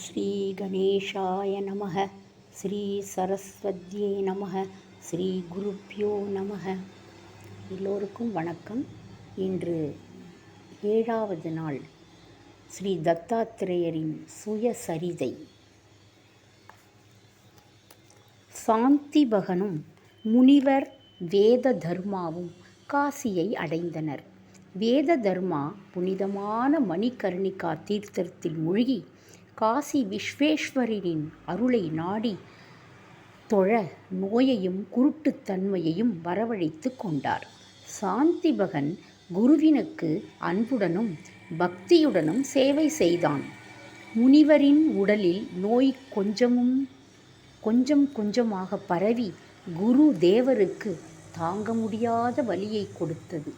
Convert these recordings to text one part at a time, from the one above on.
ஸ்ரீ கணேஷாய நமः. ஸ்ரீ சரஸ்வத்யே நமः. ஸ்ரீ குருப்யோ நமः. எல்லோருக்கும் வணக்கம். இன்று 7வது நாள் ஸ்ரீ தத்தாத்திரேயரின் சுயசரிதை. சாந்திபகனும் முனிவர் வேத தர்மாவும் காசியை அடைந்தனர். வேத தர்மா புனிதமான மணிகர்ணிகா தீர்த்தத்தில் மூழ்கி காசி விஸ்வேஸ்வரரின் அருளை நாடி தொழ நோயையும் குருட்டுத்தன்மையையும் வரவழைத்து கொண்டார். சாந்திபகன் குருவினுக்கு அன்புடனும் பக்தியுடனும் சேவை செய்தான். முனிவரின் உடலில் நோய் கொஞ்சம் கொஞ்சமாக பரவி குரு தேவருக்கு தாங்க முடியாத வலியை கொடுத்தது.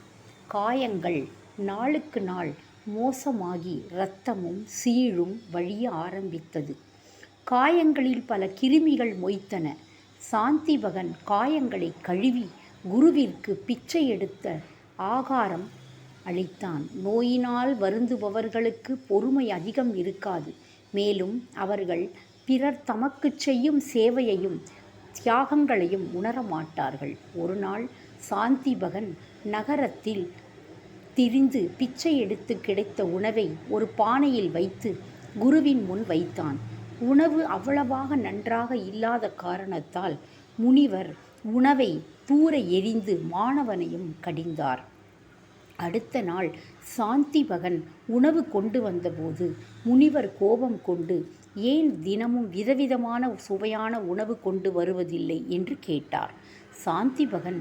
காயங்கள் நாளுக்கு நாள் மோசமாகி இரத்தமும் சீழும் வழிய ஆரம்பித்தது. காயங்களில் பல கிருமிகள் மொய்த்தன. சாந்திபகன் காயங்களை கழுவி குருவிற்கு பிச்சை எடுத்த ஆகாரம் அளித்தான். நோயினால் வருந்துபவர்களுக்கு பொறுமை அதிகம் இருக்காது. மேலும் அவர்கள் பிறர் தமக்கு செய்யும் சேவையையும் தியாகங்களையும் உணரமாட்டார்கள். ஒரு நாள் சாந்திபகன் நகரத்தில் திரிந்து பிச்சை எடுத்து கிடைத்த உணவை ஒரு பானையில் வைத்து குருவின் முன் வைத்தான். உணவு அவ்வளவாக நன்றாக இல்லாத காரணத்தால் முனிவர் உணவை தூர எறிந்து மாணவனையும் கடிந்தார். அடுத்த நாள் சாந்திபகன் உணவு கொண்டு வந்தபோது முனிவர் கோபம் கொண்டு ஏன் தினமும் விதவிதமான சுவையான உணவு கொண்டு வருவதில்லை என்று கேட்டார். சாந்திபகன்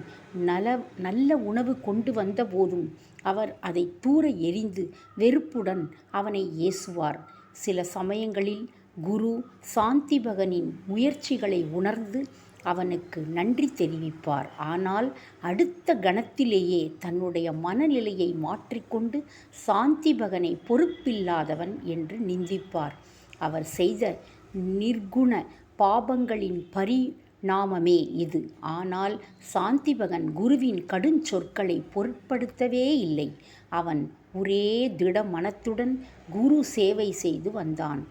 நல்ல உணவு கொண்டு வந்தபோதும் அவர் அதை தூர எறிந்து வெறுப்புடன் அவனை ஏசுவார். சில சமயங்களில் குரு சாந்திபகனின் முயற்சிகளை உணர்ந்து அவனுக்கு நன்றி தெரிவிப்பார். ஆனால் அடுத்த கணத்திலேயே தன்னுடைய மனநிலையை மாற்றிக்கொண்டு சாந்திபகனை பொறுப்பில்லாதவன் என்று நிந்திப்பார். அவர் செய்த நிர்குண பாபங்களின் பரிணாமமே இது. ஆனால் சாந்திபகன் குருவின் கடுஞ்சொற்களை பொருட்படுத்தவே இல்லை. அவன் ஒரே திட மனத்துடன் குரு சேவை செய்து வந்தான்.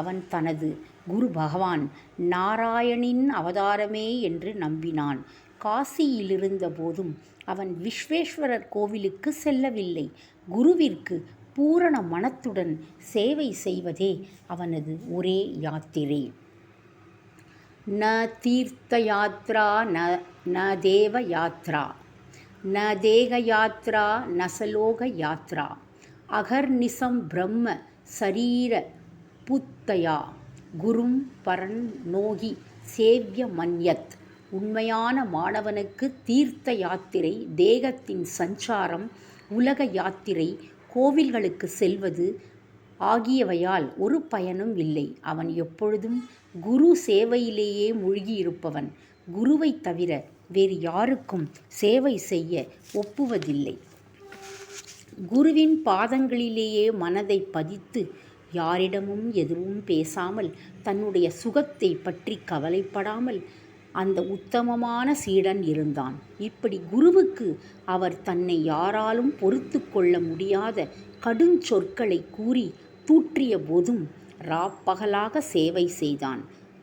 அவன் தனது குரு பகவான் நாராயணின் அவதாரமே என்று நம்பினான். காசியிலிருந்த போதும் அவன் விஸ்வேஸ்வரர் கோவிலுக்கு செல்லவில்லை. குருவிற்கு பூரண மனத்துடன் சேவை செய்வதே அவனது ஒரே யாத்திரை. ந தீர்த்த யாத்ரா ந தேவ யாத்ரா ந தேக யாத்ரா நசலோக யாத்ரா அகர்நிசம் பிரம்ம சரீர புத்தயா குரும் பரன் நோகி சேவ்ய மன்யத். உண்மையான மாணவனுக்கு தீர்த்த யாத்திரை, தேகத்தின் சஞ்சாரம், உலக யாத்திரை, கோவில்களுக்கு செல்வது ஆகியவையால் ஒரு பயனும் இல்லை. அவன் எப்பொழுதும் குரு சேவையிலேயே மூழ்கியிருப்பவன். குருவை தவிர வேறு யாருக்கும் சேவை செய்ய ஒப்புவதில்லை. குருவின் பாதங்களிலேயே மனதை பதித்து யாரிடமும் எதுவும் பேசாமல் தன்னுடைய சுகத்தை பற்றி கவலைப்படாமல் அந்த உத்தமமான சீடன் இருந்தான். இப்படி குருவுக்கு அவர் தன்னை யாராலும் பொறுத்து கொள்ள முடியாத கடுஞ்சொற்களை கூறி தூற்றிய போதும் ராப்பகலாக சேவை செய்தான்.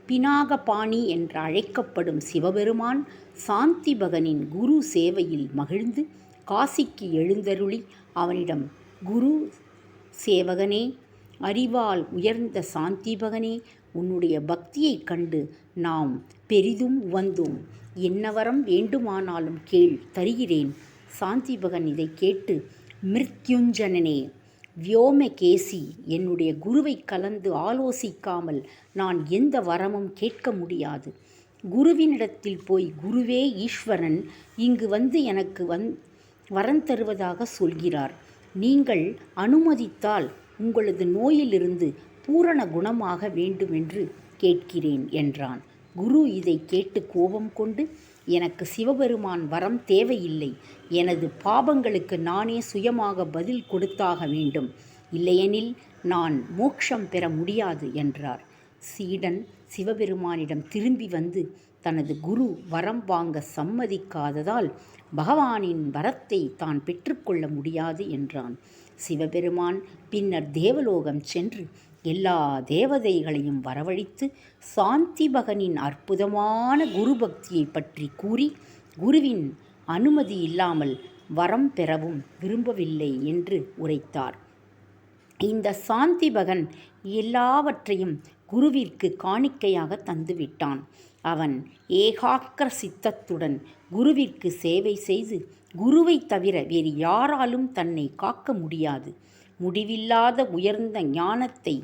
பினாகபாணி என்று அழைக்கப்படும் சிவபெருமான் சாந்திபகனின் குரு சேவையில் மகிழ்ந்து காசிக்கு எழுந்தருளி அவனிடம், குரு சேவகனே, அறிவால் உயர்ந்த சாந்திபகனே, உன்னுடைய பக்தியைக் கண்டு நாம் பெரிதும் உவந்தோம். என்ன வரம் வேண்டுமானாலும் கேள், தருகிறேன். சாந்திபகன் இதை கேட்டு, மிருத்யுஞ்சனனே, வியோமகேசி, என்னுடைய குருவை கலந்து ஆலோசிக்காமல் நான் எந்த வரமும் கேட்க முடியாது. குருவினிடத்தில் போய், குருவே ஈஸ்வரன் இங்கு வந்து எனக்கு வரம் தருவதாக சொல்கிறார். நீங்கள் அனுமதித்தால் உங்களது நோயிலிருந்து பூரண குணமாக வேண்டுமென்று கேட்கிறேன் என்றான். குரு இதை கேட்டு கோபம் கொண்டு, எனக்கு சிவபெருமான் வரம் தேவையில்லை. எனது பாபங்களுக்கு நானே சுயமாக பதில் கொடுத்தாக வேண்டும். இல்லையெனில் நான் மோட்சம் பெற முடியாது என்றார். சீடன் சிவபெருமானிடம் திரும்பி வந்து தனது குரு வரம் வாங்க சம்மதிக்காததால் பகவானின் வரத்தை தான் பெற்றுக்கொள்ள முடியாது என்றான். சிவபெருமான் பின்னர் தேவலோகம் சென்று எல்லா தேவதைகளையும் வரவழைத்து சாந்திபகனின் அற்புதமான குரு பக்தியை பற்றி கூறி குருவின் அனுமதி இல்லாமல் வரம் பெறவும் விரும்பவில்லை என்று உரைத்தார். இந்த சாந்திபகன் எல்லாவற்றையும் குருவிற்கு காணிக்கையாக தந்துவிட்டான். அவன் ஏகாக்கிர சித்தத்துடன் குருவிற்கு சேவை செய்து குருவை தவிர வேறு யாராலும் தன்னை காக்க முடியாது, முடிவில்லாத உயர்ந்த ஞானத்தை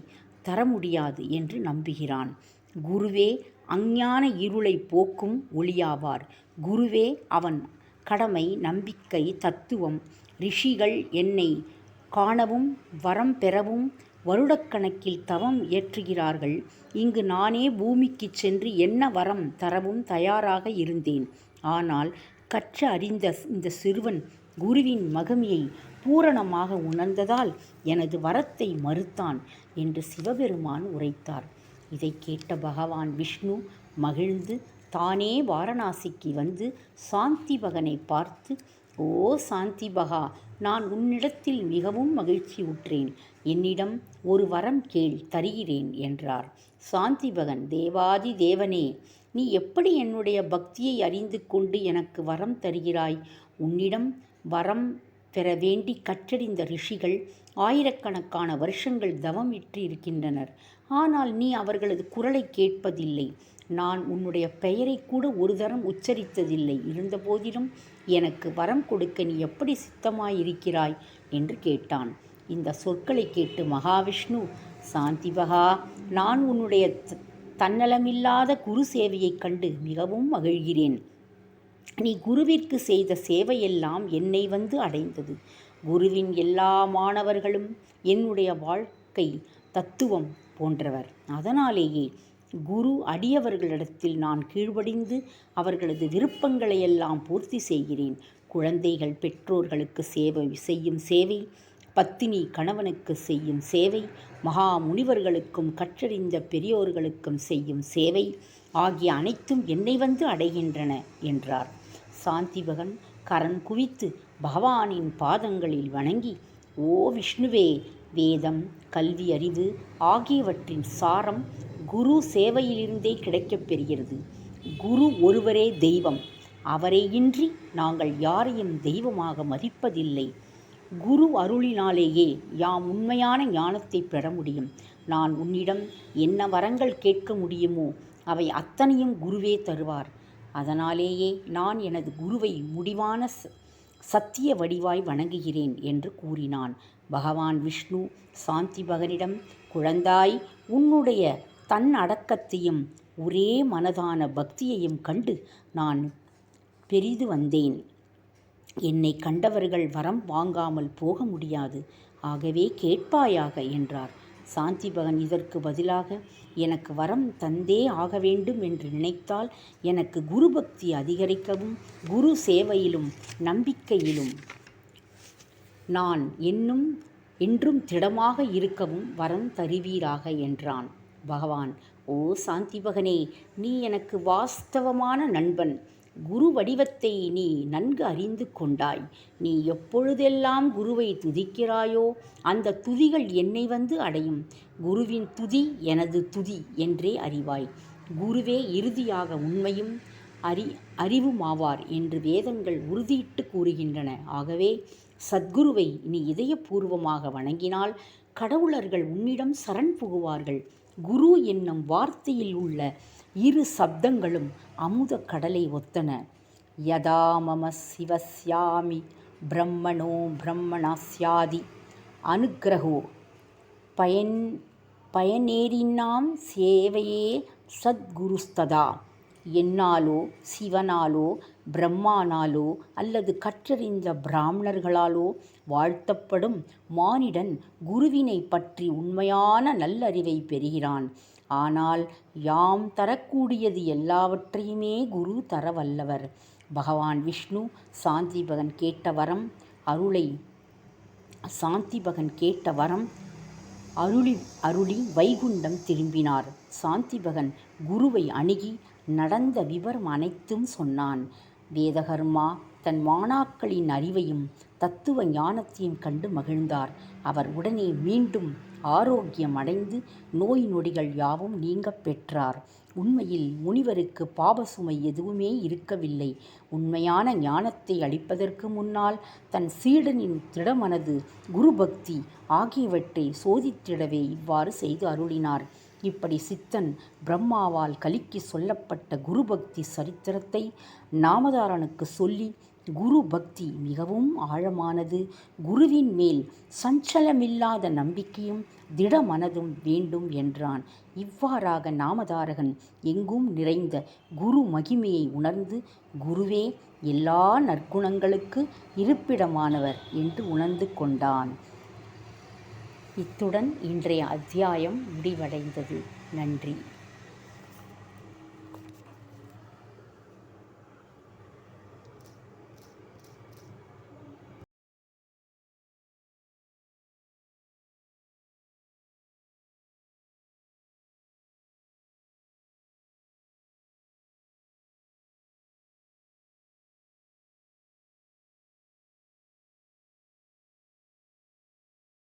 தர முடியாது என்று நம்புகிறான். குருவே அஞ்ஞான இருளை போக்கும் ஒளியாவார். குருவே அவன் கடமை, நம்பிக்கை, தத்துவம். ரிஷிகள் என்னை காணவும் வரம் பெறவும் வருடக்கணக்கில் தவம் இயற்றுகிறார்கள். இங்கு நானே பூமிக்கு சென்று என்ன வரம் தரவும் தயாராக இருந்தேன். ஆனால் கற்று அறிந்த இந்த சிறுவன் குருவின் மகிமையை பூரணமாக உணர்ந்ததால் எனது வரத்தை மறுத்தான் என்று சிவபெருமான் உரைத்தார். இதை கேட்ட பகவான் விஷ்ணு மகிழ்ந்து தானே வாரணாசிக்கு வந்து சாந்திபகனை பார்த்து, ஓ சாந்திபகா, நான் உன்னிடத்தில் மிகவும் மகிழ்ச்சி உற்றேன். என்னிடம் ஒரு வரம் கேள், தருகிறேன் என்றார். சாந்திபகன், தேவாதி தேவனே, நீ எப்படி என்னுடைய பக்தியை அறிந்து கொண்டு எனக்கு வரம் தருகிறாய்? உன்னிடம் வரம் பெற வேண்டி கற்றறிந்த ரிஷிகள் ஆயிரக்கணக்கான வருஷங்கள் தவம் இட்டு இருக்கின்றனர். ஆனால் நீ அவர்களது குரலை கேட்பதில்லை. நான் உன்னுடைய பெயரை கூட ஒரு தரம் உச்சரித்ததில்லை. இருந்தபோதிலும் எனக்கு வரம் கொடுக்க நீ எப்படி சித்தமாயிருக்கிறாய் என்று கேட்டான். இந்த சொற்களை கேட்டு மகாவிஷ்ணு, சாந்திபகா, நான் உன்னுடைய தன்னலமில்லாத குரு சேவையைக் கண்டு மிகவும் மகிழ்கிறேன். நீ குருவிற்கு செய்த சேவையெல்லாம் என்னை வந்து அடைந்தது. குருவின் எல்லா மாணவர்களும் என்னுடைய வாழ்க்கை தத்துவம் போன்றவர். அதனாலேயே குரு அடியவர்களிடத்தில் நான் கீழ்ப்படிந்து அவர்களது விருப்பங்களையெல்லாம் பூர்த்தி செய்கிறேன். குழந்தைகள் பெற்றோர்களுக்கு சேவை செய்யும் சேவை, பத்தினி கணவனுக்கு செய்யும் சேவை, மகா முனிவர்களுக்கும் கற்றறிந்த பெரியோர்களுக்கும் செய்யும் சேவை ஆகிய அனைத்தும் என்னை வந்து அடைகின்றன என்றார். சாந்திபகன் கரண் குவித்து பகவானின் பாதங்களில் வணங்கி, ஓ விஷ்ணுவே, வேதம், கல்வி, அறிவு ஆகியவற்றின் சாரம் குரு சேவையிலிருந்தே கிடைக்கப் பெறுகிறது. குரு ஒருவரே தெய்வம். அவரை இன்றி நாங்கள் யாரையும் தெய்வமாக மதிப்பதில்லை. குரு அருளினாலேயே யாம் உண்மையான ஞானத்தை பெற முடியும். நான் உன்னிடம் என்ன வரங்கள் கேட்க முடியுமோ அவை அத்தனையும் குருவே தருவார். அதனாலேயே நான் எனது குருவை முடிவான சத்திய வடிவாய் வணங்குகிறேன் என்று கூறினான். பகவான் விஷ்ணு சாந்திபகனிடம், குழந்தாய், உன்னுடைய தன் அடக்கத்தையும் ஒரே மனதான பக்தியையும் கண்டு நான் பெரிது வந்தேன். என்னை கண்டவர்கள் வரம் வாங்காமல் போக முடியாது. ஆகவே கேட்பாயாக என்றார். சாந்திபகன் இதற்கு பதிலாக, எனக்கு வரம் தந்தே ஆக வேண்டும் என்று நினைத்தால் எனக்கு குரு பக்தி அதிகரிக்கவும் குரு சேவையிலும் நம்பிக்கையிலும் நான் என்றும் திடமாக இருக்கவும் வரம் தருவீராக என்றான். பகவான், ஓ சாந்திபகனே, நீ எனக்கு வாஸ்தவமான நண்பன். குரு வடிவத்தை நீ நன்கு அறிந்து கொண்டாய். நீ எப்பொழுதெல்லாம் குருவை துதிக்கிறாயோ அந்த துதிகள் என்னை வந்து அடையும். குருவின் துதி எனது துதி என்றே அறிவாய். குருவே இறுதியாக உண்மையும் அறிவுமாவார் என்று வேதங்கள் உறுதியிட்டு கூறுகின்றன. ஆகவே சத்குருவை நீ இதயபூர்வமாக வணங்கினால் கடவுளர்கள் உன்னிடம் சரண் புகுவார்கள். குரு என்னும் வார்த்தையில் உள்ள இரு சப்தங்களும் அமுத கடலை ஒத்தன. யதா மம சிவஸ்யாமி பிரம்மணோ பிரம்மணஸ்யாதி அனுக்கிரகோ பயனேரினாம் சேவையே சத்குருஸ்ததா. என்னாலோ சிவனாலோ பிரம்மானாலோ அல்லது கற்றறிந்த பிராமணர்களாலோ வாழ்த்தப்படும் மானிடன் குருவினை பற்றி உண்மையான நல்லறிவை பெறுகிறான். ஆனால் யாம் தரக்கூடியது எல்லாவற்றையுமே குரு தர வல்லவர். பகவான் விஷ்ணு சாந்திபகன் கேட்ட வரம் அருளி வைகுண்டம் திரும்பினார். சாந்திபகன் குருவை அணுகி நடந்த விவரம் அனைத்தும் சொன்னான். வேதகர்மா, தன் மாணாக்களின் அறிவையும் தத்துவ ஞானத்தையும் கண்டு மகிழ்ந்தார். அவர் உடனே மீண்டும் ஆரோக்கியம் அடைந்து நோய் நொடிகள் யாவும் நீங்கப் பெற்றார். உண்மையில் முனிவருக்கு பாபசுமை எதுவுமே இருக்கவில்லை. உண்மையான ஞானத்தை அளிப்பதற்கு முன்னால் தன் சீடனின் திடமனது, குருபக்தி ஆகியவற்றை சோதித்திடவே இவ்வாறு செய்து அருளினார். இப்படி சித்தன் பிரம்மாவால் கலிக்கு சொல்லப்பட்ட குருபக்தி சரித்திரத்தை நாமதாரனுக்கு சொல்லி, குரு பக்தி மிகவும் ஆழமானது, குருவின் மேல் சஞ்சலமில்லாத நம்பிக்கையும் திடமனதும் வேண்டும் என்றான். இவ்வாறாக நாமதாரகன் எங்கும் நிறைந்த குரு மகிமையை உணர்ந்து, குருவே எல்லா நற்குணங்களுக்கு இருப்பிடமானவர் என்று உணர்ந்து கொண்டான். இத்துடன் இன்றைய அத்தியாயம் முடிவடைந்தது. நன்றி.